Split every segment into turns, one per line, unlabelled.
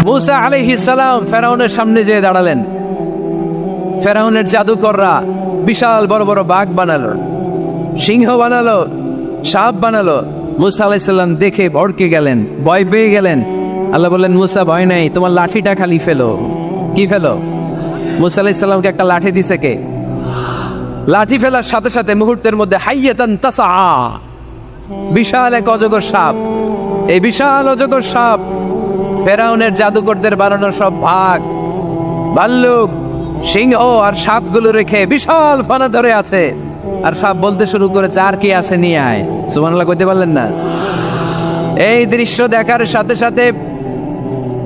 মূসা আলাইহিস সালাম ফেরাউনের সামনে যেয়ে দাঁড়ালেন। ফেরাউনের জাদুকররা বিশাল বড় বড় বাঘ বানালো, সিংহ বানালো, সাপ বানালো। মূসা আলাইহিস সালাম দেখে ভড়কে গেলেন, ভয় পেয়ে গেলেন। আল্লাহ বললেন, মূসা ভয় নাই, তোমার লাঠিটা খালি ফেলো। কি ফেলো? মূসা আলাইহিস সালামকে একটা লাঠি দিছে কে? লাঠি ফেলার সাথে সাথে মুহূর্তের মধ্যে হাইয়াতান তাসআ, বিশাল এক অজগর সাপ। এই বিশাল অজগর সাপ ফেরাউনের জাদুকরদের বানানো সব বাঘ, ভাল্লুক, সিংহ আর সাপগুলো রেখে বিশাল ফানা ধরে আছে। আর সাপ বলতে শুরু করেছে, আর কি আছে নিয়ে আয়। সুবহানাল্লাহ কইতে পারলেন না? এই দৃশ্য দেখার সাথে সাথে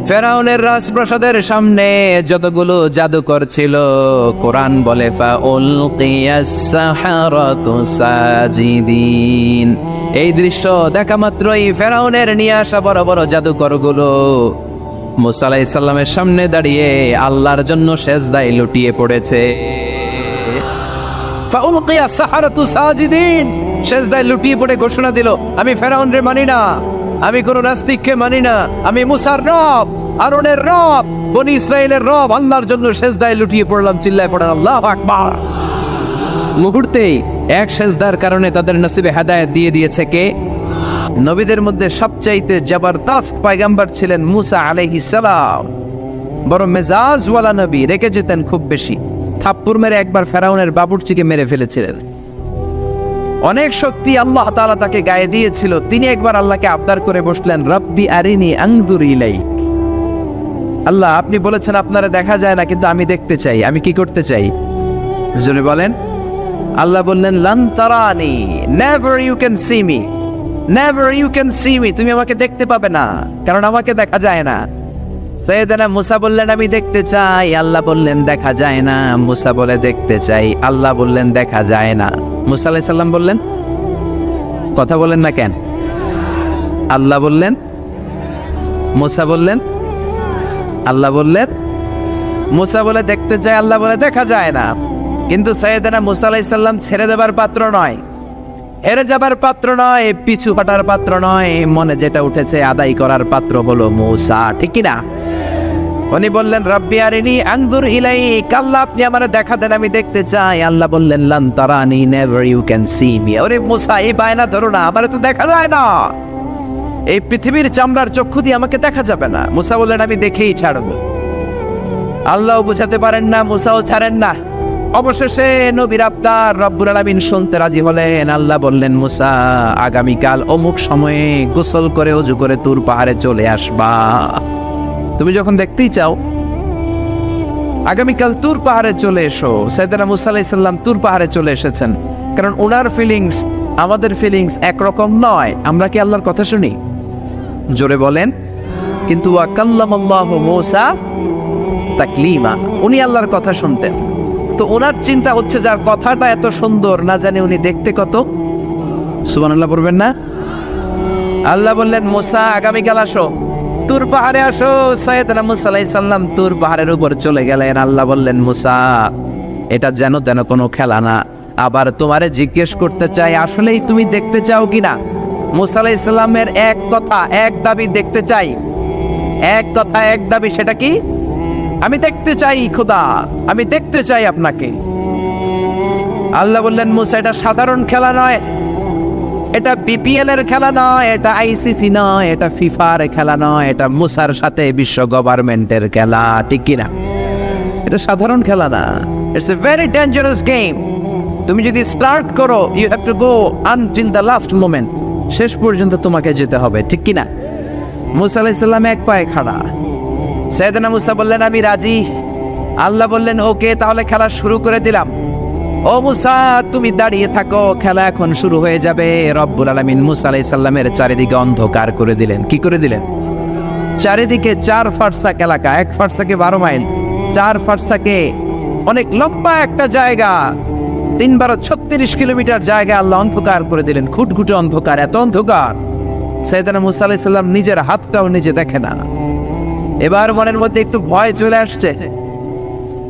ফেরাউনের রাজপ্রাসাদের সামনে যতগুলো জাদুকর ছিল, কোরআন বলে ফাউলকিয়াস সাহারাতু সাজিদিন। এই দৃশ্য দেখা মাত্রই ফেরাউনের নিয়ে আসা বড় বড় জাদুকরগুলো মূসা আলাইহিস সালামের সামনে দাঁড়িয়ে আল্লাহর জন্য সেজদায় লুটিয়ে পড়েছে। ফাউলকিয়াস সাহারাতু সাজিদিন, সেজদায় লুটিয়ে পড়ে ঘোষণা দিল, আমি ফেরাউনরে মানি না, আমি কোন নাস্তিককে মানি না, আমি মুসার রব, আরনের রব, বনি ইসরাইলের রব, আল্লাহর জন্য সেজদায় লুটিয়ে পড়লাম। চিল্লায় পড়েন আল্লাহু আকবার। মুহূর্তেই এক সেজদার কারণে তাদের নসিবে হেদায়েত দিয়ে দিয়েছে কে? নবীদের মধ্যে সবচাইতে জবরদস্ত পয়গম্বর ছিলেন মুসা আলাইহিস সালাম। বড় মেজাজওয়ালা নবী, রেখে যেতেন খুব বেশি। থাপ্পড় মেরে একবার ফেরাউনের বাবুর্চিকে মেরে ফেলেছিলেন। অনেক শক্তি আল্লাহ তাআলা তাকে গায়ে দিয়েছিল। তিনি একবার আল্লাহকে আবদার করে বসলেন, রব্বি আরিনি আনজুর ইলাইক। আল্লাহ, আপনি বলেছেন আপনারা দেখা যায় না, কিন্তু আমি দেখতে চাই। আমি কি করতে চাই? জোরে বলেন। আল্লাহ বললেন, লান তারানি, never you can see me, never you can see me. তুমি আমাকে দেখতে পাবে না, কারণ আমাকে দেখা যায় না। সাইয়েদনা মুসা বললেন, আমি দেখতে চাই। আল্লাহ বললেন, দেখা যায় না। মুসা বলে, দেখতে চাই। আল্লাহ বললেন, দেখা যায় না। মুসা আলাইহিস সালাম বললেন, কথা বলেন না কেন? আল্লাহ বললেন, মুসা বললেন, আল্লাহ বললেন। মুসা বলে দেখতে চাই, আল্লাহ বলে দেখা যায় না। কিন্তু সাইয়েদনা মুসা আলাইহিস সালাম ছেড়ে দেবার পাত্র নয়, হেরে যাবার পাত্র নয়, পিছু হটার পাত্র নয়। মনে যেটা উঠেছে আদায় করার পাত্র হলো মুসা, ঠিক কি না? উনি বললেন, রব্বি আরিনি আনজুর ইলাইক। আল্লাহ, আপনি আমারে দেখা দেন, আমি দেখতে চাই। আল্লাহ বললেন, লান তারানি, never you can see me. ওরে মুসা, এই বায়না ধরো না, আমারে তো দেখা যায় না। এই পৃথিবীর চামড়ার চক্ষু দিয়ে আমাকে দেখা যাবে না। মুসা বললেন, আমি দেখেই ছাড়বো। আল্লাহও বুঝাতে পারেন না, মুসাও ছাড়েন না। অবশেষে নবীর আবদার রব্বুল আলামিন শুনতে রাজি হলেন। আল্লাহ বললেন, মুসা, আগামীকাল অমুক সময়ে গোসল করে ওযু করে তুর পাহাড়ে চলে আসবা। তুমি যখন দেখতেই চাও, আগামীকাল তুর পাহাড়ে চলে এসো। সাইয়েদনা মুসা আলাইহিস সালাম তুর পাহাড়ে চলে এসেছেন, কারণ ওনার ফিলিংস আমাদের ফিলিংস একরকম নয়। আমরা কি আল্লাহর কথা শুনি? জোরে বলেন। কিন্তু ওয়া কাল্লামাল্লাহু মুসা তাকলিমা, উনি আল্লাহর কথা শুনতেন। তো ওনার চিন্তা হচ্ছে, যার কথাটা এত সুন্দর, না জানে উনি দেখতে কত। সুবহানাল্লাহ পড়বেন না? আল্লাহ বললেন, মুসা, আগামীকাল আসো, তুর পাহাড়ে আসো। সাইয়েদনা মুসা আলাইহিস সালাম তুর পাহাড়ের উপর চলে গেলেন। আল্লাহ বললেন, মুসা, এটা যেন তেন কোনো খেলা না। আবার তোমারে জিজ্ঞেস করতে চাই, আসলেই তুমি দেখতে চাও কিনা? মুসা আলাইহিস সালামের এক কথা এক দাবি, দেখতে চাই। এক কথা এক দাবি, সেটা কি? আমি দেখতে চাই খোদা, আমি দেখতে চাই আপনাকে। আল্লাহ বললেন, মুসা, এটা সাধারণ খেলা নয়, এটা বিপিএল এর খেলা নয়, এটা আইসিসি নয়, এটা ফিফার খেলা নয়, এটা মুসার সাথে বিশ্ব গভর্নমেন্টের খেলা, ঠিক কিনা? এটা সাধারণ খেলা না। It's a very dangerous game. তুমি যদি স্টার্ট করো, you have to go until the last moment. শেষ পর্যন্ত তোমাকে যেতে হবে, ঠিক কিনা? মুসা আলাইহিস সালাম এক পায়ে খাড়া। সাইয়েদনা মুসা বললেন, আমি রাজি। আল্লাহ বললেন, ওকে, তাহলে খেলা শুরু করে দিলাম। ও মুসা, তুমি দাঁড়িয়ে থাকো, খেলা এখন শুরু হয়ে যাবে। রব্বুল আলামিন মুসা আলাইহিস সালামের চারিদিকে অন্ধকার করে দিলেন। কি করে দিলেন? চারিদিকে 4 ফারসাক এলাকা, 1 ফারসাকে 12 মাইল, 4 ফারসাকে অনেক লম্বা একটা জায়গা, 3 × 36 কিলোমিটার জায়গা আল্লাহ অন্ধকার করে দিলেন। খুটখুটে অন্ধকার, এত অন্ধকার সাইয়েদনা মুসা আলাইহিস সালাম নিজের হাতটাও নিজে দেখে না। এবার মনের মধ্যে একটু ভয় চলে আসছে,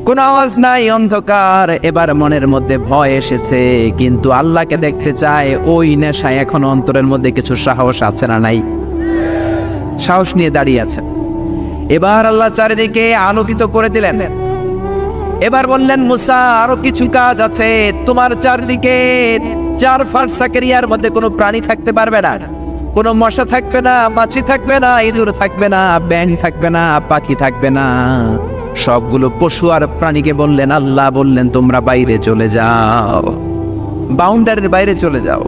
কোন আওয়াজ নাই, অন্ধকার। এবার মনের মধ্যে ভয় এসেছে, কিন্তু আল্লাহকে দেখতে চায়। ওই নেশায় এখনো অন্তরের মধ্যে কিছু সাহস আছে না নাই? সাহস নিয়ে দাঁড়িয়ে আছেন। এবার আল্লাহ চারিদিকে আলোকিত করে দিলেন। এবার বললেন, মুসা আরো কিছু কাজ আছে, তোমার চারদিকে 4 ফারসাক এরিয়ার মধ্যে কোনো প্রাণী থাকতে পারবে না, কোনো মশা থাকবে না, মাছি থাকবে না, ইঁদুর থাকবে না, ব্যাঙ থাকবে না, পাখি থাকবে না। সবগুলো পশু আর প্রাণীকে বললেন, আল্লাহ বললেন তোমরা বাইরে চলে যাও, বাউন্ডারির বাইরে চলে যাও।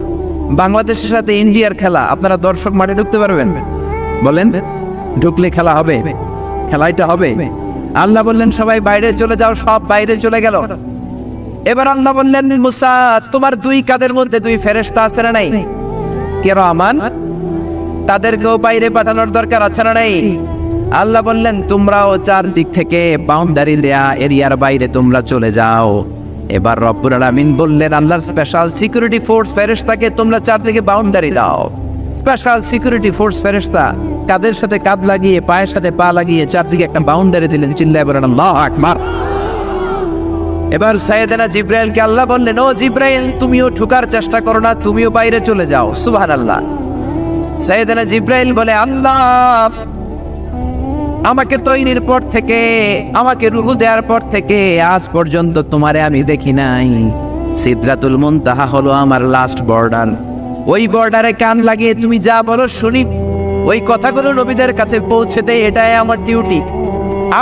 বাংলাদেশের সাথে ইন্ডিয়ার খেলা, আপনারা দর্শক মাঠে ঢুকতে পারবেন? বলেন, ঢুকলে খেলা হবে? খেলাইটা হবে? আল্লাহ বললেন সবাই বাইরে চলে যাও, সব বাইরে চলে গেল। এবার আল্লাহ বললেন, মুসা তোমার 2 কাঁধের মধ্যে 2 ফেরেশতা আছে না নাই? কিরামান, তাদেরকেও বাইরে পাঠানোর দরকার আছে না নাই? আল্লাহ বললেন তোমরাও 4 দিক থেকে বাউন্ডারি দেয়া এরিয়ার বাইরে তোমরা চলে যাও। এবার রব্বুল আলামিন বললেন, আল্লাহর স্পেশাল সিকিউরিটি ফোর্স ফেরেশতাকে তোমরা 4 দিকে বাউন্ডারি দাও। স্পেশাল সিকিউরিটি ফোর্স ফেরেশতা কাদের সাথে কাঁধ লাগিয়ে, পায়ের সাথে পা লাগিয়ে 4 দিকে একটা বাউন্ডারি দিলেন। চিল্লায় বলেন আল্লাহু আকবার। এবার সাইয়েদনা জিব্রাইলকে আল্লাহ বললেন, ও জিব্রাইল তুমিও ঢোকার চেষ্টা করো না, তুমিও বাইরে চলে যাও। সুবহানাল্লাহ। সাইয়েদনা জিব্রাইল বলে, আল্লাহ আমাকে তৈরির পর থেকে, আমাকে রূহ দেওয়ার পর থেকে আজ পর্যন্ত তোমারে আমি দেখি নাই। সিদরাতুল মুনতাহা হলো আমার লাস্ট বর্ডার। ওই বর্ডারে কান লাগিয়ে তুমি যা বলো শুনি, ওই কথাগুলো নবীদের কাছে পৌঁছে দেয়, এটাই আমার ডিউটি।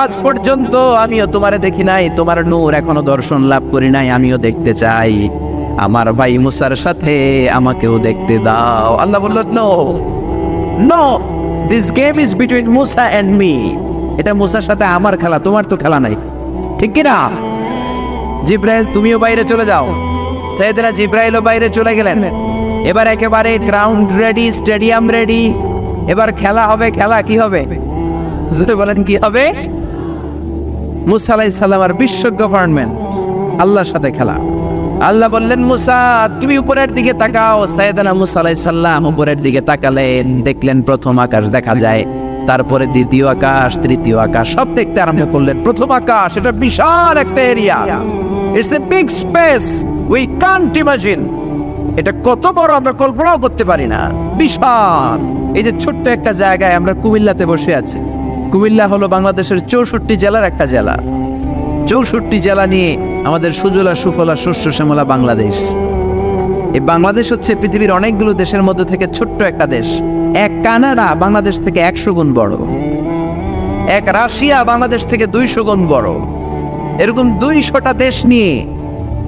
আজ পর্যন্ত আমিও তোমারে দেখি নাই, তোমার নূর এখনো দর্শন লাভ করি নাই, আমিও দেখতে চাই। আমার ভাই মুসার সাথে আমাকেও দেখতে দাও। আল্লাহ বলল, no no, this game is between Musa and me. এটা মুসার সাথে আমার খেলা, তোমার তো খেলা নাই, ঠিক কি না? জিব্রাইল তুমিও বাইরে চলে যাও। সাইয়েদনা জিব্রাইলও বাইরে চলে গেলেন। এবার একেবারে গ্রাউন্ড রেডি, স্টেডিয়াম রেডি। এবার খেলা হবে। খেলা কি হবে? যদি বলেন কি হবে? মুসা আলাইহিস সালাম আর বিশ্ব গভর্নমেন্ট, আল্লাহর সাথে খেলা। আল্লাহ বললেন, মুসা তুমি উপরের দিকে তাকাও। সাইয়েদনা মুসা আলাইহিস সালাম উপরের দিকে তাকালেন, দেখলেন প্রথম আকাশ দেখা যায়, তারপরে দ্বিতীয় আকাশ, তৃতীয় আকাশ, সব দেখতে আরম্ভ করলেন। প্রথম আকাশ, এটা বিশাল একটা area, it's a big space, we can't imagine. এটা কত বড় আমরা কল্পনাও করতে পারি না, বিশাল। এই যে ছোট্ট একটা জায়গায় আমরা কুমিল্লাতে বসে আছি। কুমিল্লা হলো বাংলাদেশের 64 জেলার একটা জেলা। 64 জেলা নিয়ে আমাদের সুজলা সুফলা শস্য শ্যামলা বাংলাদেশ। এই বাংলাদেশ হচ্ছে পৃথিবীর অনেকগুলো দেশের মধ্যে থেকে ছোট্ট একটা দেশ। এক কানাডা বাংলাদেশ থেকে 100 গুণ বড়, এক রাশিয়া বাংলাদেশ থেকে 200 গুণ বড়। এরকম 200টা দেশ নিয়ে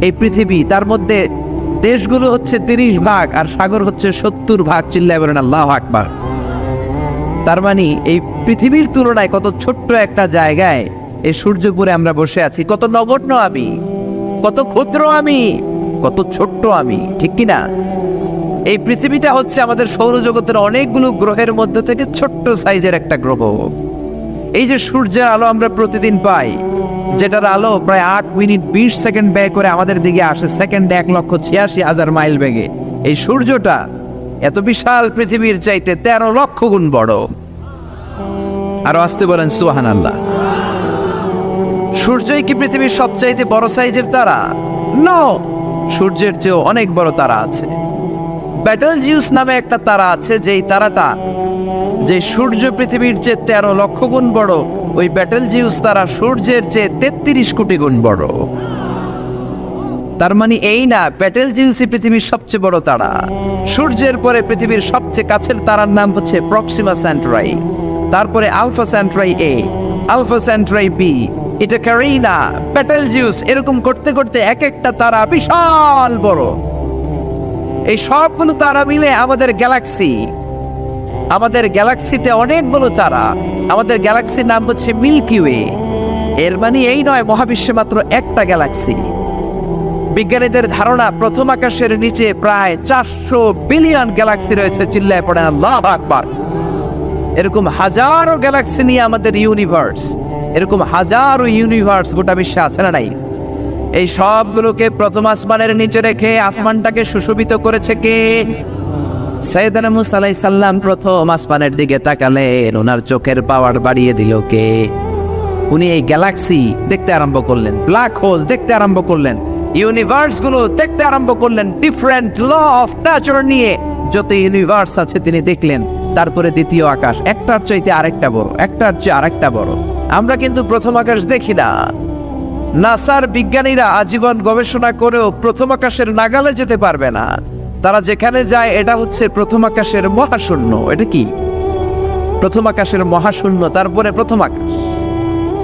এই পৃথিবী, তার মধ্যে দেশগুলো হচ্ছে 30 ভাগ আর সাগর হচ্ছে 70 ভাগ। চিল্লায় বলেন আল্লাহু আকবার। তার মানে এই পৃথিবীর তুলনায় কত ছোট্ট একটা জায়গায় এই সূর্যপুরে আমরা বসে আছি। কত নগণ্য আমি, কত ক্ষুদ্র আমি, কত ছোট্ট আমি, ঠিক কিনা? এই পৃথিবীটা হচ্ছে আমাদের সৌরজগতের অনেকগুলো গ্রহের মধ্যে থেকে ছোট্ট সাইজের একটা গ্রহ। এই যে সূর্যের আলো আমরা প্রতিদিন পাই, যেটার আলো প্রায় 8 মিনিট 20 সেকেন্ড ব্যয় করে আমাদের দিকে আসে, সেকেন্ডে 1,86,000 মাইল বেগে। এই সূর্যটা এত বিশাল পৃথিবীর চাইতে 13 লক্ষ গুণ বড়। আরো আসতে বলেন সুবহানাল্লাহ। সূর্যই কি পৃথিবীর সবচাইতে বড় সাইজের তারা? নো, সূর্যের চেয়েও অনেক বড় তারা আছে। ব্যাটেলজিউস নামে একটা তারা আছে, যেই তারাটা, যে সূর্য পৃথিবীর চেয়ে 13 লক্ষ গুণ বড়, ওই ব্যাটেলজিউস তারা সূর্যের চেয়ে 33 কোটি গুণ বড়। তার মানে এই না ব্যাটেলজিউসই পৃথিবীর সবচেয়ে বড় তারা। সূর্যের পরে পৃথিবীর সবচেয়ে কাছের তারার নাম হচ্ছে প্রক্সিমা সেন্টরাই, তারপরে আলফা সেন্টরাই এ, আলফা সেন্টরাই বি, এটা ক্যারিনা, ব্যাটেলজিউস, এরকম করতে করতে এক একটা তারা বিশাল বড়। এই সবগুলো তারা মিলে আমাদের গ্যালাক্সি। আমাদের গ্যালাক্সিতে অনেকগুলো তারা। আমাদের গ্যালাক্সির নাম হচ্ছে মিল্কি ওয়ে। এর মানে এই নয় মহাবিশ্বে মাত্র একটা গ্যালাক্সি। বিজ্ঞানীদের ধারণা প্রথম আকাশের নিচে প্রায় 400 বিলিয়ন গ্যালাক্সি রয়েছে। চিল্লায় পড়েন আল্লাহু আকবার। এরকম হাজারো গ্যালাক্সি নিয়ে আমাদের ইউনিভার্স, এরকম হাজারো ইউনিভার্স গোটা বিশ্বে আছে না নাই? এই সবগুলোকে প্রথম আসমানের নিচে রেখে আসমানটাকে সুশোভিত করেছে কে? সাইয়েদনা মুসা আলাইহিস সালাম প্রথম আসমানের দিকে তাকালেন, ওনার চোখের পাওয়ার বাড়িয়ে দিল কে? উনি এই গ্যালাক্সি দেখতে আরম্ভ করলেন, ব্ল্যাক হোল দেখতে আরম্ভ করলেন, ইউনিভার্স গুলো দেখতে আরম্ভ করলেন। ডিফারেন্ট ল অফ নেচার নিয়ে যত ইউনিভার্স আছে তিনি দেখলেন। তারপরে দ্বিতীয় আকাশ, একটার চাইতে আরেকটা বড়, একটার চেয়ে আরেকটা বড়। আমরা কিন্তু প্রথম আকাশ দেখি না। নাসার বিজ্ঞানীরা আজীবন গবেষণা করেও প্রথম আকাশের নাগালে যেতে পারবে না। তারা যেখানে যায় এটা হচ্ছে প্রথম আকাশের মহাশূন্য। এটা কি? প্রথম আকাশের মহাশূন্য, তারপরে প্রথম আকাশ,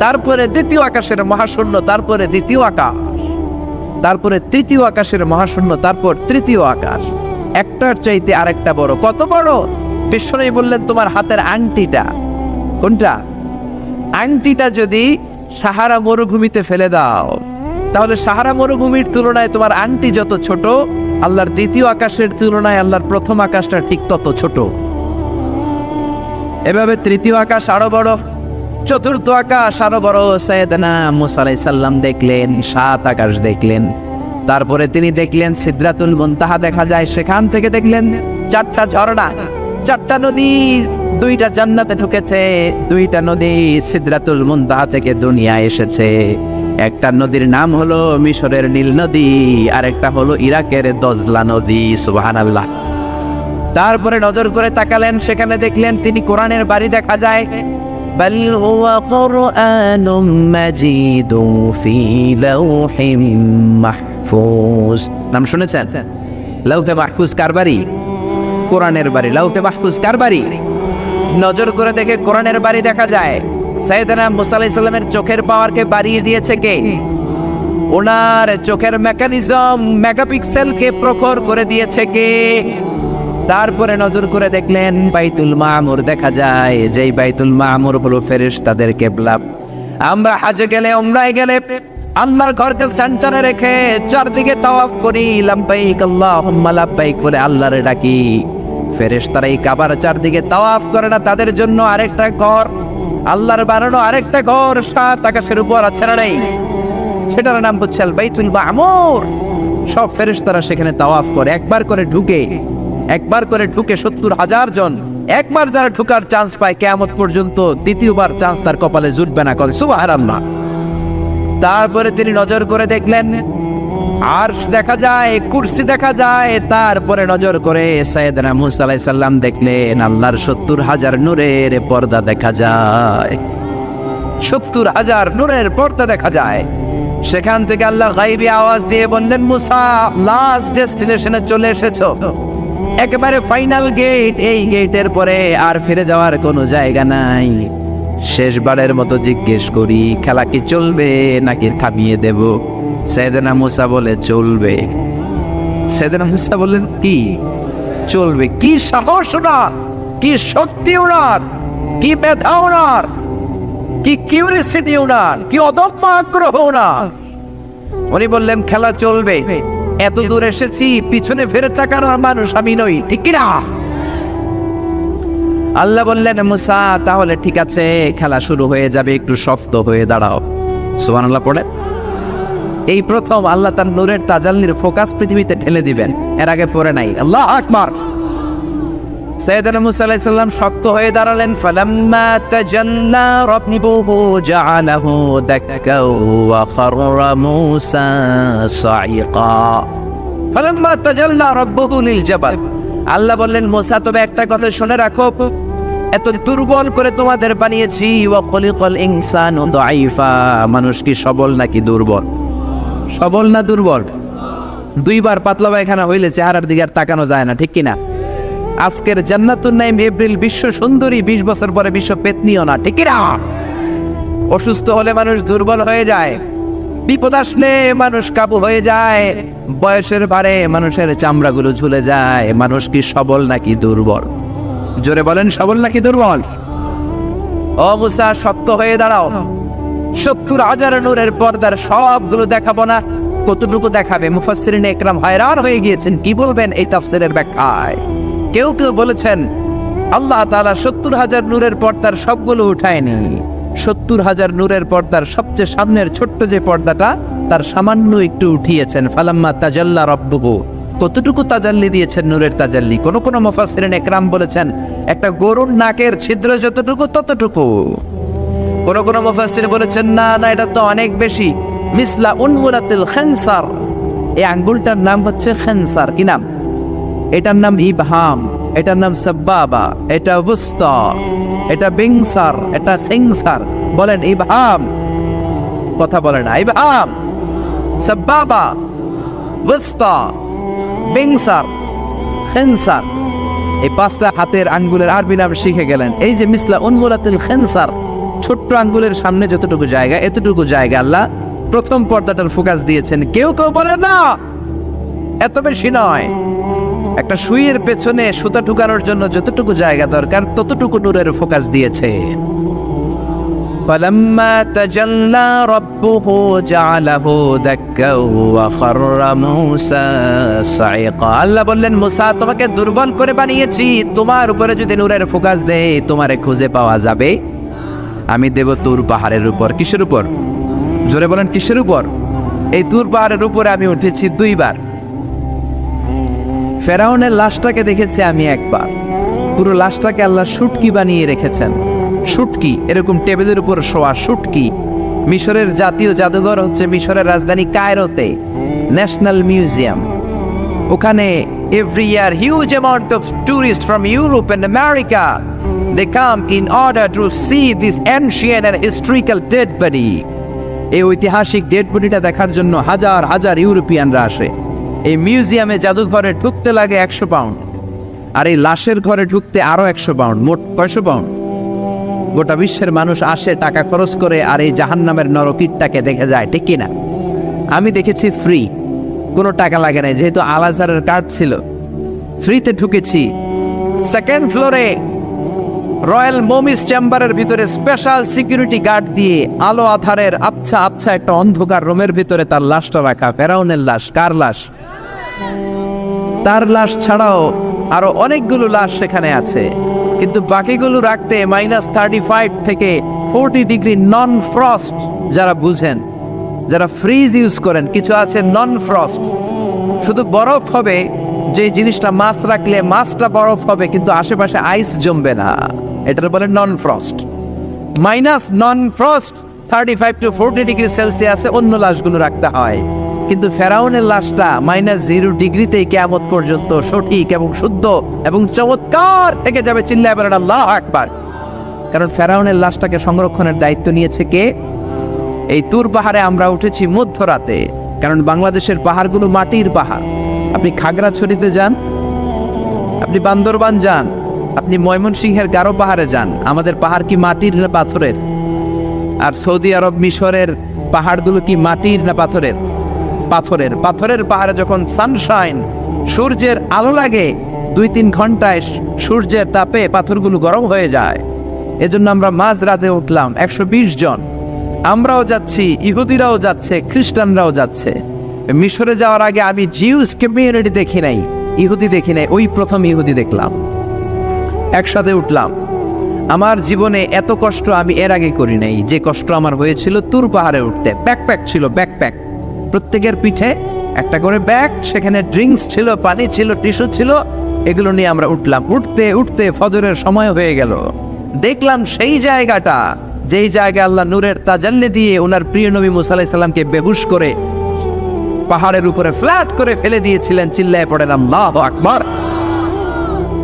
তারপরে দ্বিতীয় আকাশের মহাশূন্য, তারপরে দ্বিতীয় আকাশ, তারপরে তৃতীয় আকাশের মহাশূন্য, তারপর তৃতীয় আকাশ। একটার চাইতে আরেকটা বড়। কত বড়? বিশ্বনবী বললেন তোমার হাতের আংটিটা, কোনটা? আংটিটা যদি সাহারা মরুভূমিতে ফেলে দাও, তাহলে সাহারা মরুভূমির তুলনায় তোমার আংটি যত ছোট, আল্লাহর দ্বিতীয় আকাশের তুলনায় আল্লাহর প্রথম আকাশটা ঠিক তত ছোট। এভাবে তৃতীয় আকাশ আরো বড়, চতুর্থ আকাশ আরো বড়। সাইয়েদনা মুসা আলাইহিস সালাম দেখলেন 7 আকাশ দেখলেন। তারপরে তিনি দেখলেন সিদরাতুল মুনতাহা দেখা যায়, সেখান থেকে দেখলেন 4টা ঝর্ণা, 4টা নদী, 2টা জান্নাতে ঢুকেছে, 2টা নদী সিদরাতুল মুনতাহা থেকে দুনিয়ায় এসেছে। একটা নদীর নাম হলো মিশরের নীল নদী, আর একটা হলো ইরাকের দজলা নদী। সুবহানাল্লাহ। তারপরে নজর করে তাকালেন, সেখানে দেখলেন তিনি কোরআনের বাড়ি দেখা যায়। বাল হুয়া কুরআনুম মাজিদুন ফি লাওহিম মাহফুজ। নাম শুনেছেন? লাওহে মাহফুজ কার বাড়ি? কোরআনের বাড়ি। লাওহে মাহফুজ কার বাড়ি? নজর করে দেখে কোরআনের বাড়ি দেখা যায়। সাইয়েদনা মুসা আলাইহিস সালামের চোখের পাওয়ারকে বাড়িয়ে দিয়েছে কে? ওনার চোখের মেকানিজম, মেগাপিক্সেলকে প্রখর করে দিয়েছে কে? তারপরে নজর করে দেখলেন বাইতুল মামুর দেখা যায়, যেই বাইতুল মামুর হলো ফেরেশতাদের কিবলা। আমরা হজে গেলে, উমরায় গেলে আল্লাহর ঘরকে সেন্টারে রেখে চারদিকে তাওয়াফ করি, লাব্বাইক আল্লাহুম্মা লাব্বাইক বলে আল্লাহরে ডাকি। ফেরেশতারা এই কাবার চারদিকে তাওয়াফ করে না, তাদের জন্য আরেকটা ঘর, আল্লাহর বানানো আরেকটা ঘর 7 আকাশের উপর আছে না নেই? সেটার নাম হচ্ছে আল বাইতুল মামুর। সব ফেরেশতারা সেখানে তাওয়াফ করে, একবার করে ঢুকে 70,000 জন। একবার যারা ঢুকার চান্স পায় কিয়ামত পর্যন্ত দ্বিতীয়বার চান্স তার কপালে জুটবে না। করে সুবহানাল্লাহ। তারপরে তিনি নজর করে দেখলেন আরশ দেখা যায়, কুরসি দেখা যায়। তারপরে নজর করে সাইয়েদনা মুসা আলাইহিস সালাম দেখলেন আল্লাহর 70,000 নূরের পর্দা দেখা যায়। 70,000 নূরের পর্দা দেখা যায়। সেখান থেকে আল্লাহ গায়বী আওয়াজ দিয়ে বললেন, মুসা লাস্ট ডেস্টিনেশনে চলে এসেছো, একেবারে ফাইনাল গেট। এই গেটের পরে আর ফিরে যাওয়ার কোনো জায়গা নাই। শেষবারের মতো জিজ্ঞেস করি, খেলা কি চলবে নাকি থামিয়ে দেব? সাইয়েদনা মুসা বলে চলবে। সাইয়েদনা মুসা বললেন কি চলবে? কি সাহস ওনার, কি শক্তি ওনার, কি মেধা ওনার, কি কিউরিসিটি ওনার, কি অদম্য আগ্রহ ওনার। উনি বললেন খেলা চলবে। এত দূর এসেছি, পিছনে ফিরে তাকানোর মানুষ আমি নই, ঠিক কিনা? আল্লাহ বললেন মুসা তাহলে ঠিক আছে, খেলা শুরু হয়ে যাবে, একটু শক্ত হয়ে দাঁড়াও। সুবহানাল্লাহ পড়ে। এই প্রথম আল্লাহ তার নূরের তাজাল্লির ফোকাস পৃথিবীতে ঠেলে দিবেন, এর আগে পড়ে নাই। আল্লাহু আকবার। সাইয়েদনা মুসা আলাইহিস সালাম শক্ত হয়ে দাঁড়ালেন। ফালাম্মা তাজাল্লা রাব্বুহু জাআলাহু দাক্কা ওয়া খাররা মুসা সাইকা। ফালাম্মা তাজাল্লা রাব্বুহু লিল জাবাল। আল্লাহ বললেন মুসা তবে একটা কথা শুনে রাখো, এত দুর্বল করে তোমাদের বানিয়েছি। ওয়া খলিকাল ইনসানু দাঈফা। মানুষ কি সবল নাকি দুর্বল? সবল না দুর্বল? 2বার পাতলা পায়খানা হইলে চেহারার দিকে আর তাকানো যায় না, ঠিক কিনা? আজকের জান্নাতুন নাইম এপ্রিল বিশ্ব সুন্দরী, 20 বছর পরে বিশ্ব পেতনিও না, ঠিক কিনা? অসুস্থ হলে মানুষ দুর্বল হয়ে যায়, বিপদ আসলে মানুষ কাবু হয়ে যায়, বয়সের ভারে মানুষের চামড়াগুলো ঝুলে যায়। মানুষ কি সবল নাকি দুর্বল? জোরে বলেন, সবল নাকি দুর্বল? ও মুসা শক্ত হয়ে দাঁড়াও। 70,000 নূরের পর্দার সবগুলো দেখাবো না, কতটুকু দেখাবে? মুফাসসিরিন ইকরাম হায়রান হয়ে গিয়েছেন, কি বলবেন এই তাফসীরের ব্যাখ্যায়। কেউ কেউ বলেছেন আল্লাহ তাআলা 70,000 নূরের পর্দার সবগুলো উঠায়নি। 70,000 নূরের পর্দার সবচেয়ে সামনের ছোট্ট যে পর্দাটা, তার সামান্য একটু উঠিয়েছেন। ফালাম্মা তাজাল্লা রাব্বুহু। কতটুকু তাজাল্লি দিয়েছেন নূরের তাজাল্লি? কোন কোন মুফাসসিরিন ইকরাম বলেছেন একটা গরুর নাকের ছিদ্র যতটুকু ততটুকু। কোন কোন মুফাসসির বলেছেন না না, এটা তো অনেক বেশি। মিসলা উনমুলাতিল খানসার। এই আঙ্গুলটার নাম হচ্ছে খানসার। কি নাম? এটার নাম ইবহাম। এটার নাম সাব্বাবা, এটা বুস্তা, এটা বিংসার, এটা সিংসার। বলেন ইবহাম, কথা বলে না, ইবহাম, সাব্বাবা, বুস্তা, বিংসার, খিনসার। এই পাঁচটা হাতের আঙ্গুলের আরবি নাম শিখে গেলেন। এই যে মিসলা উনমুলাতুল খিনসার, ছোট্ট আঙ্গুলের সামনে যতটুকু জায়গা, এতটুকু জায়গা আল্লাহ প্রথম পর্দাটার ফোকাস দিয়েছেন। কেউ কেউ বলে না এত বেশি নয়, একটা সুইয়ের পেছনে সুতা ঢুকানোর জন্য যতটুকু জায়গা দরকার ততটুকু নূরের ফোকাস দিয়েছে। فَلَمَّا تَجَلَّى رَبُّهُ جَعَلَهُ دَكًّا وَخَرَّ مُوسَى صَعِقًا। আল্লাহ বললেন, মুসা তোমাকে দুর্বল করে বানিয়েছি, তোমার উপরে যদি নূরের ফোকাস দেই তোমারে খুঁজে পাওয়া যাবে। আমি দেব তুর পাহাড়ের উপর। কিসের উপর? জোরে বলেন, কিসের উপর? এই তুর পাহাড়ের উপরে আমি উঠেছি দুইবার। ফেরাউনের লাশটাকে দেখেছি আমি একবার। পুরো লাশটাকে আল্লাহ শুটকি বানিয়ে রেখেছেন। শুটকি, এরকম টেবিলের উপর শোয়া শুটকি। মিশরের জাতীয় জাদুঘর হচ্ছে মিশরের রাজধানী কায়রোতে, ন্যাশনাল মিউজিয়াম। ওখানে every year huge amount of tourist from Europe and America, they come in order to see this ancient and historical dead body. এই ঐতিহাসিক ডেড বডিটা দেখার জন্য হাজার হাজার ইউরোপিয়ানরা আসে। এই মিউজিয়ামে জাদুঘরে ঢুকতে লাগে 100 পাউন্ড, আর এই লাশের ঘরে ঢুকতে আরো 100 পাউন্ড, মোট 500 পাউন্ড। গোটা বিশ্বের মানুষ আসে টাকা খরচ করে আর এই জাহান্নামের নরকীটটাকে দেখে যায়, ঠিক কিনা? আমি দেখেছি ফ্রি, কোনো টাকা লাগে না, যেহেতু আল আজহারের কার্ড ছিল, ফ্রিতে ঢুকেছি। সেকেন্ড ফ্লোরে রয়্যাল মমিস চেম্বারের ভিতরে স্পেশাল সিকিউরিটি গার্ড দিয়ে আলো আধারের আবছা আবছা একটা অন্ধকার রুমের ভিতরে তার লাশটা রাখা। ফেরাউনের লাশ। কার লাশ? তার লাশ ছাড়াও আরো অনেকগুলো লাশ সেখানে আছে, কিন্তু বাকিগুলো রাখতে -35 থেকে 40 ডিগ্রি নন ফ্রস্ট। যারা বুঝেন, যারা ফ্রিজ ইউজ করেন, কিছু আছে নন ফ্রস্ট, শুধু বরফ হবে, যে জিনিসটা মাছ রাখলে মাছটা বরফ হবে কিন্তু আশেপাশে আইস জমবে না, এটার বলে non frost. Non frost 35 to 40 degree সেলসিয়াসে অন্য লাশগুলো রাখতে হয়, কিন্তু ফেরাউনের লাশটা -0 ডিগ্রিতেই কিয়ামত পর্যন্ত সঠিক এবং শুদ্ধ এবং চমৎকার থেকে যাবে। চিল্লায় বলেন আল্লাহু আকবার। কারণ ফেরাউনের লাশটাকে সংরক্ষণের দায়িত্ব নিয়েছে কে? এই তুর পাহাড়ে আমরা উঠেছি মধ্যরাতে, কারণ বাংলাদেশের পাহাড়গুলো মাটির পাহাড়। আপনি খাগড়াছড়িতে যান, আপনি বান্দরবান যান, আপনি ময়মনসিংহের গারো পাহাড়ে যান, আমাদের পাহাড় কি মাটির না পাথরের? আর সৌদি আরব মিশরের পাহাড়গুলো কি মাটির না পাথরের? পাথরের। পাথরের পাহাড়ে যখন সানশাইন, সূর্যের আলো লাগে, 2-3 ঘন্টায় সূর্যের তাপে পাথরগুলো গরম হয়ে যায়। এজন্য আমরা মাঝ রাতে উঠলাম, 120 জন। আমরাও যাচ্ছি, ইহুদিরাও যাচ্ছে, খ্রিস্টানরাও যাচ্ছে। মিশরে যাওয়ার আগে আমি জিউস কমিউনিটি দেখি নাই, ইহুদি দেখি নাই, ওই প্রথম ইহুদি দেখলাম। একসাথে উঠলাম। আমার জীবনে এত কষ্ট আমি এর আগে করি নাই, যে কষ্ট আমার হয়েছিল তুর পাহাড়ে উঠতে। ব্যাকপ্যাক ছিল, ব্যাকপ্যাক, প্রত্যেকের পিঠে একটা করে ব্যাগ, সেখানে ড্রিঙ্কস ছিল, পানি ছিল, টিস্যু ছিল, এগুলো নিয়ে আমরা উঠলাম। উঠতে উঠতে ফজরের সময় হয়ে গেল। দেখলাম সেই জায়গাটা, যেই জায়গায় আল্লাহ নূরের তাজাল্লি দিয়ে ওনার প্রিয় নবী মুসা আলাইহিস সালামকে বেহুশ করে পাহাড়ের উপরে ফ্ল্যাট করে ফেলে দিয়েছিলেন। চিল্লায় পড়েন আল্লাহু আকবার।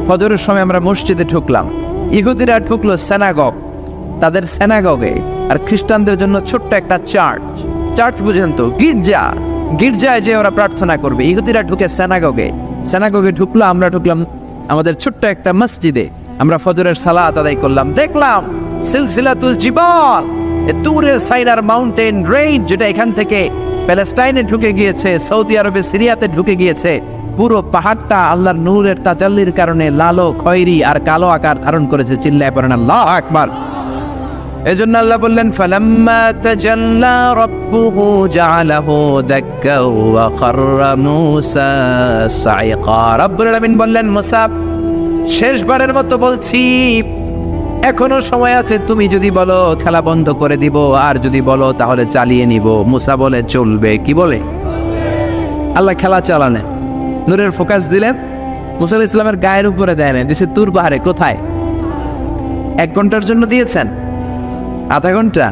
ফজরের সময় আমরা মসজিদে ঢুকলাম। ইহুদিরা ঢুকলো সিনাগগ, তাদের সিনাগগে, আর খ্রিস্টানদের জন্য ছোট্ট একটা চার্চ। চার্চ বুঝেন তো, গির্জা। গির্জায় যে ওরা প্রার্থনা করবে। ইহুদিরা ঢুকে সিনাগগে। সিনাগগে ঢুকলো, আমরা ঢুকলাম আমাদের ছোট্ট একটা মসজিদে। আমরা ফজরের সালাত আদায় করলাম। দেখলাম সিলসিলাতুল জিবাল, তুরের সাইনার মাউন্টেন রেঞ্জ, যেটা এখান থেকে প্যালেস্টাইনে ঢুকে গিয়েছে, সৌদি আরবে, সিরিয়াতে ঢুকে গিয়েছে। পুরো পাহাড়টা আল্লাহর নূরের তাজাল্লির কারণে লালো, খয়েরি আর কালো আকার ধারণ করেছে। চিল্লায় পড়েন আল্লাহু আকবার। এজন্য আল্লাহ বললেন, ফালাম্মা তাজাল্লা রাব্বুহু জাআলাহু দাক্কা ওয়া খাররা মূসা সাইকা। রব্বুল আলামিন বললেন, মুসা, শেষবারের মতো বলছি, এখনো সময় আছে, তুমি যদি বলো খেলা বন্ধ করে দিব, আর যদি বলো তাহলে চালিয়ে নিব। মুসা বলে চলবে। কি বলে? আল্লাহ খেলা চালানে, নূরের ফোকাস দিলেন। মুসা আলাইহিস সালামের গায়ের উপরে দেয় না, দিছে তুর পাহাড়ে। কোথায়? 1 ঘন্টার জন্য দিয়েছেন, আধা ঘন্টা,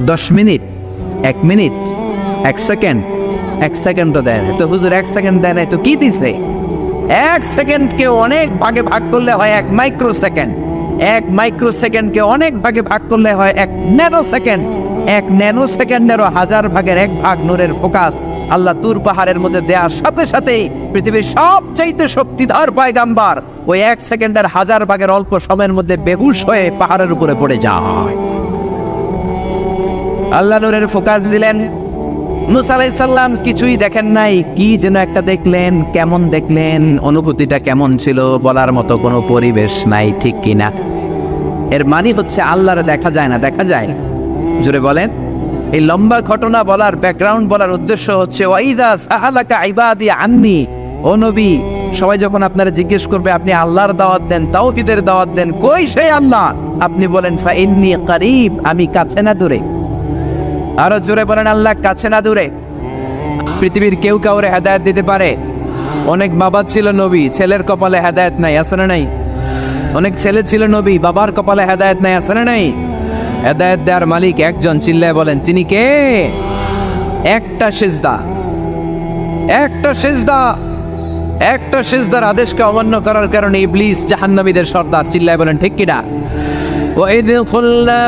10 মিনিট, 1 মিনিট, 1 সেকেন্ড, 1 সেকেন্ডও দেয় না। তো হুজুর 1 সেকেন্ড দেয় নাই তো কি দিছে? এক সেকেন্ডকে অনেক ভাগে ভাগ করলে হয় 1 মাইক্রো সেকেন্ড, 1 মাইক্রো সেকেন্ডকে অনেক ভাগে ভাগ করলে হয় 1 ন্যানো সেকেন্ড, 1 ন্যানো সেকেন্ডেরও 1000 ভাগের 1 ভাগ নূরের ফোকাস আল্লাহ তুর পাহাড়ের মধ্যে দেওয়ার সাথে সাথেই পৃথিবীর সবচাইতে শক্তিধর পয়গাম্বার ওই 1 সেকেন্ডের 1000 ভাগের অল্প সময়ের মধ্যে বেহুশ হয়ে পাহাড়ের উপরে পড়ে যায়। আল্লাহ নূরের ফোকাস দিলেন। মুসা আলাইহিস সালাম কিছুই দেখেন নাই, কি যেন একটা দেখলেন। কেমন দেখলেন, অনুভূতিটা কেমন ছিল বলার মতো কোনো পরিবেশ নাই, ঠিক কিনা? এর মানে হচ্ছে আল্লাহরে দেখা যায় না, দেখা যায়? জোরে বলেন। এই লম্বা ঘটনা বলার, ব্যাকগ্রাউন্ড বলার উদ্দেশ্য হচ্ছে ওয়াইদা সাহালাকা ইবাদি আন্নি, ও নবী, সবাই যখন আপনারা জিজ্ঞেস করবে আপনি আল্লাহর দাওয়াত দেন, তাওহীদের দাওয়াত দেন, কই সেই আল্লাহ? আপনি বলেন ফা ইন্নী করিব, আমি কাছে না দূরে। আরো জোরে বলেন আল্লাহ কাছে না দূরে। পৃথিবীর কেউ কাউরে হেদায়েত দিতে পারে? অনেক বাবা ছিল নবী, ছেলের কপালে হেদায়েত নাই, আছে না নাই? অনেক ছেলে ছিল নবী, বাবার কপালে হেদায়েত নাই, আছে না নাই? হেদায়েত দেওয়ার মালিক একজন, চিল্লায় বলেন তিনি কে? একটা সিজদা, একটা সিজদা, একটা সিজদার আদেশকে অমান্য করার কারণে ইবলিস জাহান্নামীদের সর্দার, চিল্লায় বলেন ঠিক কিনা? ওয়াইদ কুল্লা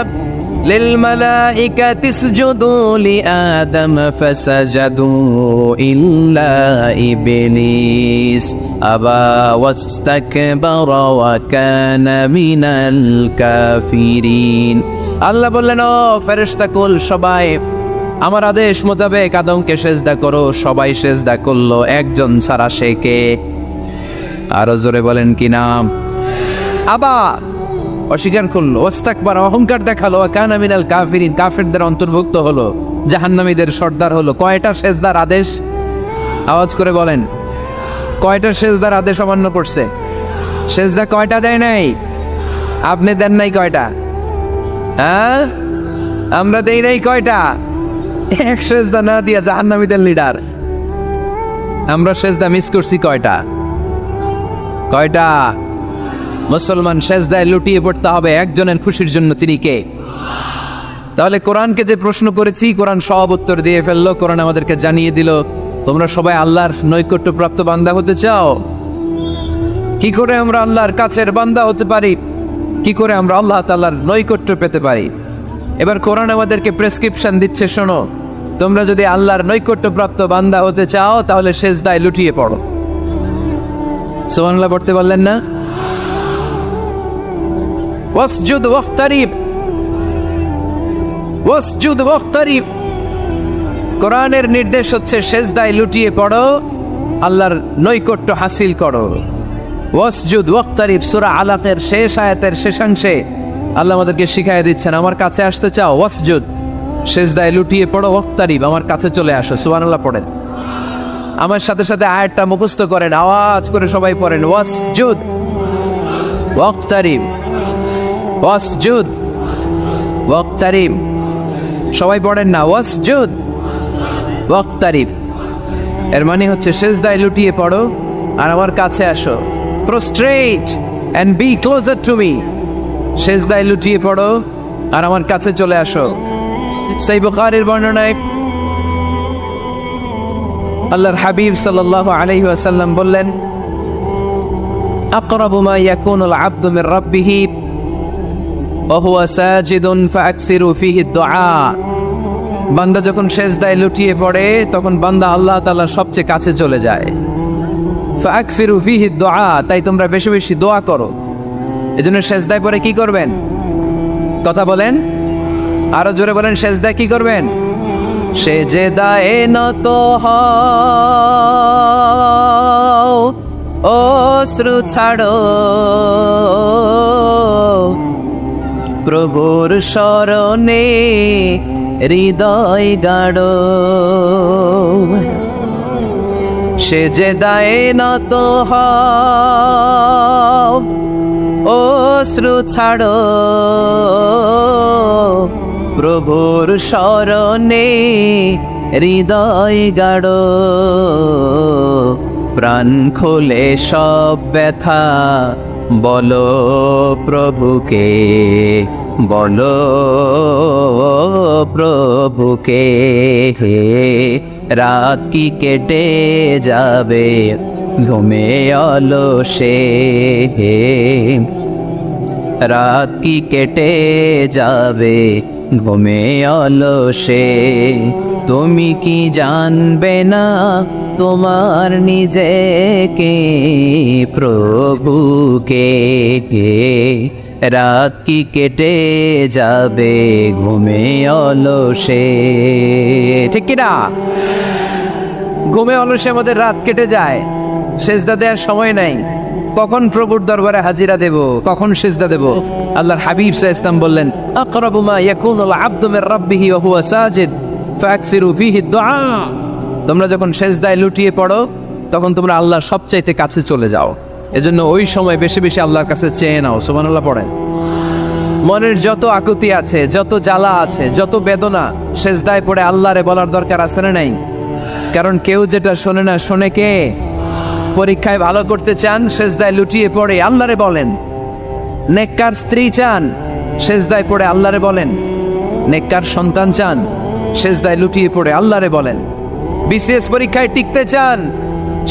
للملائكة اسجدوا لآدم فسجدوا إلا إبليس أبى واستكبر وكان من الكافرين। আল্লাহ বললেন, ও ফেরেশতা কুল সবাই আমার আদেশ মোতাবেক আদমকে সেজদা করো। সবাই সেজদা করলো, একজন ছাড়া, সে কে? আরো জোরে বলেন কি নাম? আবার অস্বীকার করলো, ওয়াস্তাকবার, অহংকার দেখালো, কানা মিনাল কাফিরিন, কাফেরদের অন্তর্ভুক্ত হলো, জাহান্নামীদের সর্দার হলো। কয়টা সেজদার আদেশ? আওয়াজ করে বলেন, কয়টা সেজদার আদেশ অমান্য করছে? সেজদা কয়টা দেয় নাই? আপনি দেন নাই কয়টা? হ্যাঁ, আমরা দেই নাই কয়টা? এক সেজদা না দিয়া জাহান্নামীদের লিডার। আমরা সেজদা মিস করছি কয়টা? কয়টা? মুসলমান সেজদায় লুটিয়ে পড়তে হবে একজনের খুশির জন্য, তিনি কে? তাহলে কোরআনকে যে প্রশ্ন করেছি, কোরআন সব উত্তর দিয়ে ফেললো। কোরআন আমাদেরকে জানিয়ে দিল, তোমরা সবাই আল্লাহর নৈকট্যপ্রাপ্ত বান্দা হতে চাও? কি করে আমরা আল্লাহর কাছের বান্দা হতে পারি? কি করে আমরা আল্লাহ তাআলার নৈকট্য পেতে পারি? এবার কোরআন আমাদেরকে প্রেসক্রিপশন দিচ্ছে, শোনো, তোমরা যদি আল্লাহর নৈকট্যপ্রাপ্ত বান্দা হতে চাও তাহলে সেজদায় লুটিয়ে পড়ো। সুবহানাল্লাহ পড়তে পারলেন না? ওয়াসজুদ ওয়াক্তারিব, ওয়াসজুদ ওয়াক্তারিব। কোরআনের নির্দেশ হচ্ছে সেজদায় লুটিয়ে পড়ো, আল্লাহর নৈকট্য হাসিল করো। ওয়াসজুদ ওয়াক্তারিব, সূরা আলাকের শেষ আয়াতের শেষাংশে আল্লাহ আমাদেরকে শিখাইয়া দিচ্ছেন, আমার কাছে আসতে চাও, ওয়াসজুদ, সেজদায় লুটিয়ে পড়ো, ওয়াক্তারিব, আমার কাছে চলে আসো। সুবহানাল্লাহ পড়েন। আমার সাথে সাথে আয়াতটা মুখস্থ করেন, আওয়াজ করে সবাই পড়েন, ওয়াসজুদ ওয়াক্তারিব, ওয়াসজুদ ওয়াক্তারিব। সবাই পড়েন না, ওয়াসজুদ ওয়াক্তারিব। এর মানে হচ্ছে সেজদায় লুটিয়ে পড়ো আর আমার কাছে আসো। Prostrate and be closer to me. সেজদায় লুটিয়ে পড়ো আর আমার কাছে চলে আসো। সহিহ বুখারীর বর্ণনায় আল্লাহর হাবিব সাল্লাল্লাহু আলাইহি ওয়াসাল্লাম বললেন, আকরাবু মা ইয়াকুনুল আবদু মির রাব্বিহি ওয়া হুয়া সাজিদুন ফাআকসিরু ফীহি দুআ। বান্দা যখন সেজদায় লুটিয়ে পড়ে তখন বান্দা আল্লাহ তাআলার সবচেয়ে কাছে চলে যায়। ফাআকসিরু ফীহি দুআ, তাই তোমরা বেশি বেশি দোয়া করো। এজন্য সেজদায় পড়ে কি করবেন? কথা বলেন, আরো জোরে বলেন, সেজদায় কি করবেন? সেজদায় নত হও, অশ্রু ছাড়ো, প্রভুর শরণে হৃদয় গাড়ো। সেজদায় নত হও, অশ্রু ছাড়ো, প্রভুর শরণে হৃদয় গাড়ো। প্রাণ খুলে সব ব্যথা বলো প্রভুকে, বলো প্রভুকে। রাত কি কেটে যাবে ঘুমে অলসে, রাত কি কেটে যাবে ঘুমে অলসে। তুমি কি জানবে না তোমার নিজেকে প্রভুকে, রাত কি কেটে যাবে ঘুমে অলসে। ঠিক কিনা? ঘুমে অলসে আমাদের রাত কেটে যায়, সেজদা দেওয়ার সময় নাই। কখন প্রভুর দরবারে হাজিরা দেব, কখন সেজদা দেব? আল্লাহর হাবিব সাল্লাল্লাহু আলাইহি ওয়াসাল্লাম বললেন, আকরাবু মা ইয়াকুনুল আবদু মির রাব্বিহি ওয়া হুয়া সাজিদ ফাকসিরু ফীহি দুআ। তোমরা যখন সেজদায় লুটিয়ে পড়ো তখন তোমরা আল্লাহর সবচাইতে কাছে চলে যাও, এজন্য ওই সময় বেশি বেশি আল্লাহর কাছে চেয়ে নাও। সুবহানাল্লাহ পড়েন। মনের যত আকুতি আছে, যত জ্বালা আছে, যত বেদনা, সেজদায় পড়ে আল্লাহরে বলার দরকার আছে না নাই? কারণ কেউ যেটা শোনে না, শোনে কে? পরীক্ষায় ভালো করতে চান, সেজদায় লুটিয়ে পড়ে আল্লাহরে বলেন। নেককার স্ত্রী চান, সেজদায় পড়ে আল্লাহরে বলেন। নেককার সন্তান চান, সেজদায় লুটিয়ে পড়ে আল্লাহরে বলেন। বিসিএস পরীক্ষায় টিকতে চান,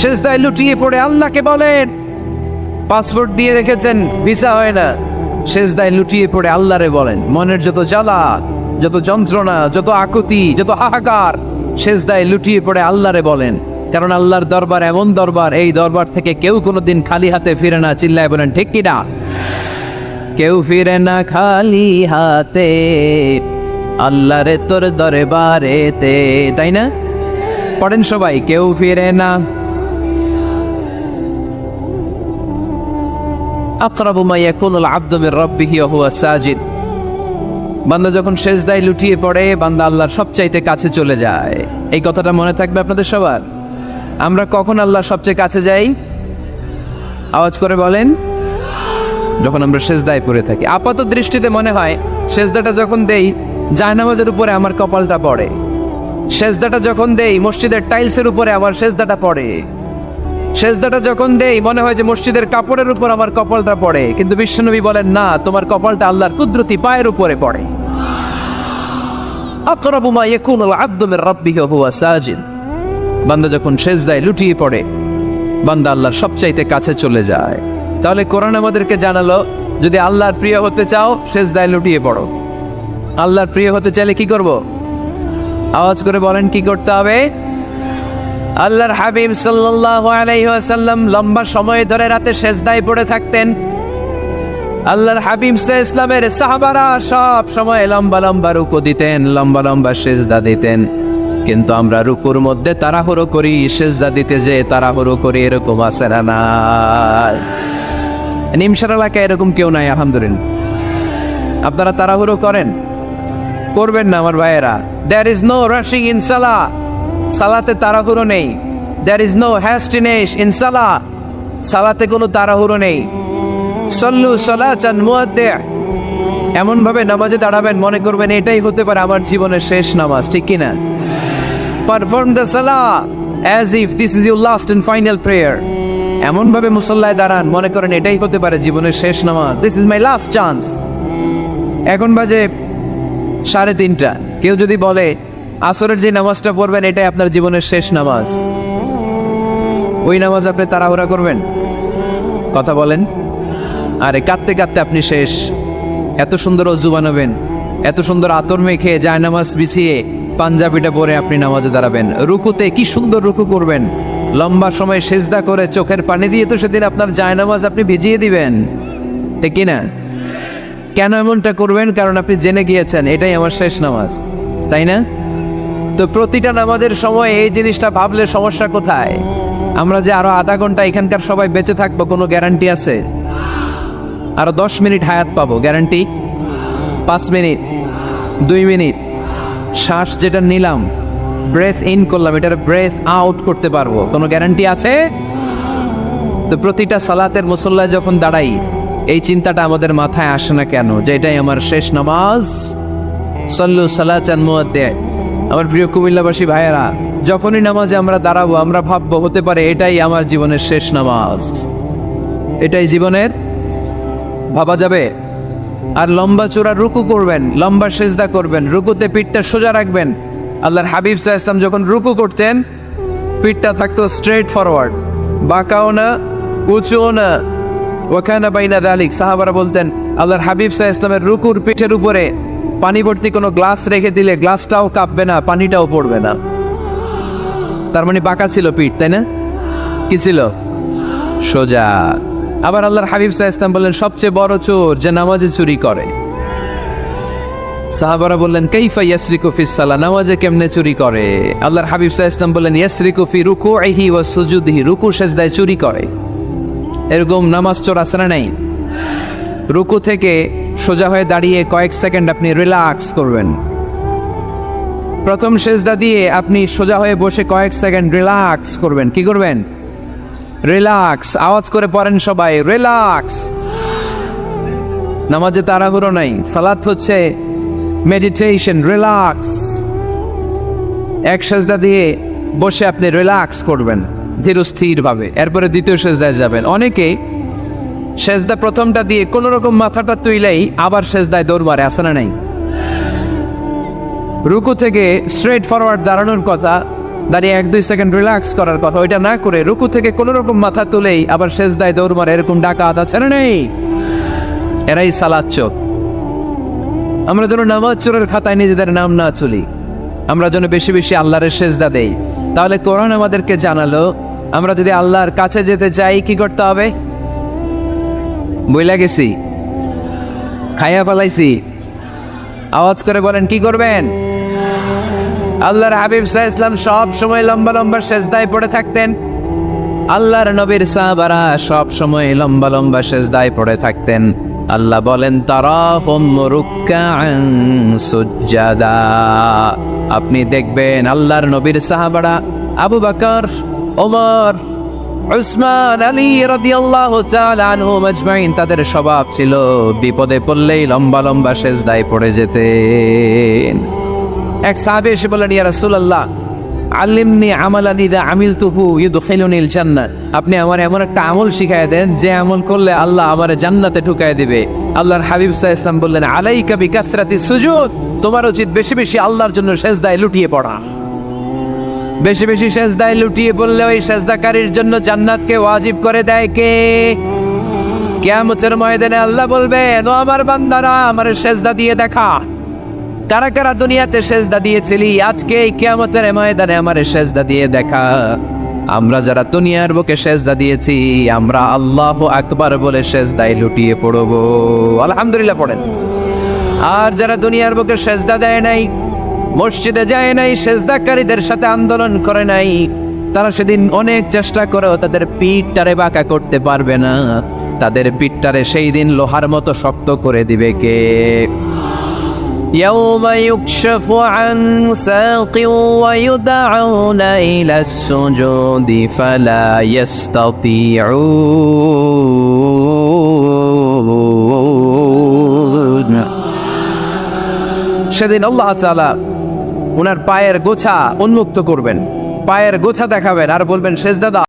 সেজদায় লুটিয়ে পড়ে আল্লাহকে বলেন। পাসপোর্ট দিয়ে রেখেছেন, ভিসা হয় না, সেজদায় লুটিয়ে পড়ে আল্লাহরে বলেন। মনের যত জ্বালা, যত যন্ত্রণা, যত আকুতি, যত হাহাকার, সেজদায় লুটিয়ে পড়ে আল্লাহরে বলেন। কারণ আল্লাহর দরবার এমন দরবার, এই দরবার থেকে কেউ কোনোদিন খালি হাতে ফিরে না। চিল্লায় বলেন ঠিক কিনা? কেউ ফিরে না খালি হাতে আল্লাহরে তোর দরবারেতে, তাই না? পড়েন সবাই, কেউ ফিরে না। আকরাবু মা ইয়াকুনুল আবদু মির রাব্বিহি ওয়া হুয়া সাজিদ। বান্দা যখন সেজদায় লুটিয়ে পড়ে, বান্দা আল্লাহর সবচাইতে কাছে চলে যায়। এই কথাটা মনে থাকবে আপনাদের সবার। আমরা কখন আল্লাহর সবচেয়ে কাছে যাই? আওয়াজ করে বলেন। যখন আমরা সেজদায় পড়ে থাকি। আপাত দৃষ্টিতে মনে হয় সেজদাটা যখন দেই জায়নামাজের উপরে আমার কপালটা পড়ে, সেজদাটা যখন দেই মসজিদের টাইলসের উপরে আমার সেজদাটা পড়ে, সেজদাটা যখন দেই মনে হয় যে মসজিদের কাপড়ের উপর আমার কপালটা পড়ে। কিন্তু বিশ্বনবী বলেন, না, তোমার কপালটা আল্লাহর কুদরতি পায়ের উপরে পড়ে। আকরাবু মা ইয়াকুনুল আবদু মির রাব্বিহি ওয়া হুয়া সাজিদ। বান্দা যখন সেজদায় লুটিয়ে পড়ে, বান্দা আল্লাহর সবচাইতে কাছে চলে যায়। তাহলে কোরআন আমাদেরকে জানালো, যদি আল্লাহর প্রিয় হতে চাও সেজদায় লুটিয়ে পড়ো। আল্লাহর প্রিয় হতে চাইলে কি করব? আওয়াজ করে বলেন, কি করতে হবে? আল্লাহর হাবিব সাল্লাল্লাহু আলাইহি ওয়াসাল্লাম লম্বা সময় ধরে রাতে সেজদায় পড়ে থাকতেন। আল্লাহর হাবিব সাল্লাল্লাহু আলাইহি ওয়াসাল্লামের সাহাবারা সব সময় লম্বা লম্বা রুকু দিতেন, লম্বা লম্বা সেজদা দিতেন। কিন্তু আমরা রুকুর মধ্যে তাড়াহুড়ো করি, সেজদা দিতে যে তাড়াহুড়ো করি, এরকম আছে না? নাই। নিমসার এলাকায় এরকম কেউ নাই আলহামদুলিল্লাহ। আপনারা তাড়াহুড়ো করেন? করবেন না আমার ভাইয়েরা। There is no rushing in salah. সালাতে তাড়াহুড়ো নেই। There is no hastiness in salah. সালাতে কোনো তাড়াহুড়ো নেই। সল্লু সালাতান মুআদ্দি'। এমন ভাবে নামাজে দাঁড়াবেন মনে করবেন এটাই হতে পারে আমার জীবনের শেষ নামাজ, ঠিক কি না? Perform the salah as if this is your last and final prayer. এমন ভাবে মুসল্লায় দাঁড়ান মনে করেন এটাই হতে পারে জীবনের শেষ নামাজ। This is my last chance. এখন বাজে 3:30। কেউ যদি বলে আসরের যে নামাজটা পড়বেন এটাই আপনার জীবনের শেষ নামাজ, ওই নামাজ আপনি তাড়াহুড়া করবেন? কথা বলেন। আরে কাঁদতে কাঁদতে আপনি শেষ। এত সুন্দর ওযু বানাবেন, এত সুন্দর আতর মেখে জায়নামাজ বিছিয়ে পাঞ্জাবিটা পরে আপনি নামাজে দাঁড়াবেন। রুকুতে কি সুন্দর রুকু করবেন, লম্বা সময় সেজদা করে চোখের পানি দিয়ে তো সেদিন আপনার জায়নামাজ আপনি ভিজিয়ে দিবেন, ঠিক কি না? কেন এমনটা করবেন? কারণ আপনি জেনে গিয়েছেন এটাই আমার শেষ নামাজ, তাই না? তো প্রতিটা নামাজের সময় এই জিনিসটা ভাবলে সমস্যা কোথায়? আমরা যে আরো আধা ঘন্টা এখানকার সবাই বেঁচে থাকবো কোনো গ্যারান্টি আছে? আরো 10 মিনিট হায়াত পাবো, গ্যারান্টি? 5 মিনিট, 2 মিনিট শ্বাস যেটা নিলাম, ব্রেথ ইন করলাম, এটার ব্রেথ আউট করতে পারবো, কোনো গ্যারান্টি আছে? তো প্রতিটা সালাতের মুসল্লায় যখন দাঁড়াই এই চিন্তাটা আমাদের মাথায় আসে না কেন যে এটাই আমার শেষ নামাজ? সল্লু সালাতান মুআদ্দি'। আমার প্রিয় কুমিল্লাবাসী ভাইয়েরা, যখনই নামাজে আমরা দাঁড়াবো আমরা ভাববো হতে পারে এটাই আমার জীবনের শেষ নামাজ। এটাই জীবনের, ভাবা যাবে? আর লম্বা চূড়া রুকু করবেন, লম্বা সেজদা করবেন, রুকুতে পিঠটা সোজা রাখবেন। আল্লাহর হাবিব সাল্লাল্লাহু আলাইহি ওয়াসাল্লাম যখন রুকু করতেন পিঠটা থাকতো স্ট্রেট ফরওয়ার্ড, বাঁকাও না, উঁচুও না, ওয়াকানা বাইনা যালিক। সাহাবারা বলতেন আল্লাহর হাবিব সাল্লাল্লাহু আলাইহি ওয়াসাল্লামের রুকুর পিঠের উপরে পানি ভর্তি কোনো গ্লাস রেখে দিলে গ্লাসটাও কাঁপবে না, পানিটাও পড়বে না। তার মানে বাঁকা ছিল পিঠ, তাই না? কি ছিল? সোজা। আবার আল্লাহর হাবিব সাল্লাল্লাহু আলাইহি ওয়াসাল্লাম বললেন সবচেয়ে বড় চোর যে নামাজে চুরি করে। সাহাবারা বললেন কাইফা ইয়াসরিকু ফিস সালাহ, নামাজে কেমনে চুরি করে? আল্লাহর হাবিব সাল্লাল্লাহু আলাইহি ওয়াসাল্লাম বললেন ইয়াসরিকু ফি রুকুইহি ওয়া সুজুদিহি, রুকু সিজদায় চুরি করে। এরকম নামাজ চোর আছে না নাই? রুকু থেকে সোজা হয়ে দাঁড়িয়ে কয়েক সেকেন্ড আপনি রিল্যাক্স করবেন। প্রথম সিজদা দিয়ে আপনি সোজা হয়ে বসে কয়েক সেকেন্ড রিল্যাক্স করবেন। কি করবেন? রিল্যাক্স। আওয়াজ করে পড়েন সবাই, রিল্যাক্স। নামাজে তাড়াহুড়ো নাই, সালাত হচ্ছে মেডিটেশন, রিল্যাক্স। এক সিজদা দিয়ে বসে আপনি রিল্যাক্স করবেন ধীর স্থির ভাবে, এরপরে দ্বিতীয় সিজদায় যাবেন। অনেকে সিজদা প্রথমটা দিয়ে কোন রকম মাথাটা তুইলেই আবার সিজদায় দৌড় মারে, আছে না নাই? রুকু থেকে স্ট্রেট ফরওয়ার্ড দাঁড়ানোর কথা, দাঁড়িয়ে 1-2 সেকেন্ড রিল্যাক্স করার কথা, ওইটা না করে রুকু থেকে কোন রকম মাথা তুলেই আবার সিজদায় দৌড় মারে, এরকম ডাকাত আছে না নাই? এরাই সালাত চোর। আমরা যেন নামাজ চোরের খাতায় নিজেদের নাম না চলি, আমরা যেন বেশি বেশি আল্লাহর সিজদা দেই। তাহলে কোরআন আমাদেরকে জানালো আমরা যদি আল্লাহর কাছে যেতে চাই কি করতে হবে? বইলা গেছি, খাইয়া ফেলাইছি, আওয়াজ করে বলেন কি করবেন? আল্লাহর হাবিব সাল্লাল্লাহু আলাইহি ওয়াসাল্লাম সব সময় লম্বা লম্বা সিজদায় পড়ে থাকতেন। আল্লাহর নবীর সাহাবারা সব সময় লম্বা লম্বা সিজদায় পড়ে থাকতেন। আল্লাহ বলেন তারাহুম রুকআন সুজদা, আপনি দেখবেন আল্লাহর নবীর সাহাবারা আবু বকর, ওমর, উসমান, আলী রাদিয়াল্লাহু তাআলা আনহুম আজমাইন, তাদের স্বভাব ছিল বিপদে পড়লেই লম্বা লম্বা সিজদায় পড়ে যেতেন। এক সাহাবী এসে বললেন ইয়া রাসূলুল্লাহ আল্লিমনি আমালান ইযা আমিলতুহু ইউদখিলুনিল জান্নাহ, আপনি আমার এমন একটা আমল শিখায় দেন যে আমল করলে আল্লাহ আমারে জান্নাতে ঢুকায় দিবে। আল্লাহর হাবিব সাল্লাল্লাহু আলাইহি ওয়াসাল্লাম বললেন আলাইকা বিকাসরাতিস সুজুদ, তোমার উচিত বেশি বেশি আল্লাহর জন্য সিজদায় লুটিয়ে পড়া। বেশি বেশি সিজদায় লুটিয়ে পড়লে ওই সিজদাকারীর জন্য জান্নাতকে ওয়াজিব করে দেয় কে? কিয়ামতের ময়দানে আল্লাহ বলবেন ও আমার বান্দারা আমার সিজদা দিয়ে দেখা, কারা কারা দুনিয়াতে সিজদা দিয়েছিলি, আজকে এই কিয়ামতের ময়দানে আমার সিজদা দিয়ে দেখা। আমরা যারা দুনিয়ার বুকে সিজদা দিয়েছি আমরা আল্লাহু আকবার বলে সিজদায় লুটিয়ে পড়ব, আলহামদুলিল্লাহ পড়েন। আর যারা দুনিয়ার বুকে সিজদা দেয় নাই, মসজিদে যায় নাই, সিজদাকারীদের সাথে আন্দোলন করে নাই, তারা সেদিন অনেক চেষ্টা করেও তাদের পিঠটারে বাঁকা করতে পারবে না। তাদের পিঠটারে সেই দিন লোহার মতো শক্ত করে দিবে কে? يوم يكشف عن ساق ويدعون إلى السجود فلا يستطيعون। সেদিন আল্লাহ তাআলা ওনার পায়ের গোছা উন্মুক্ত করবেন, পায়ের গোছা দেখাবেন আর বলবেন সিজদা দাও।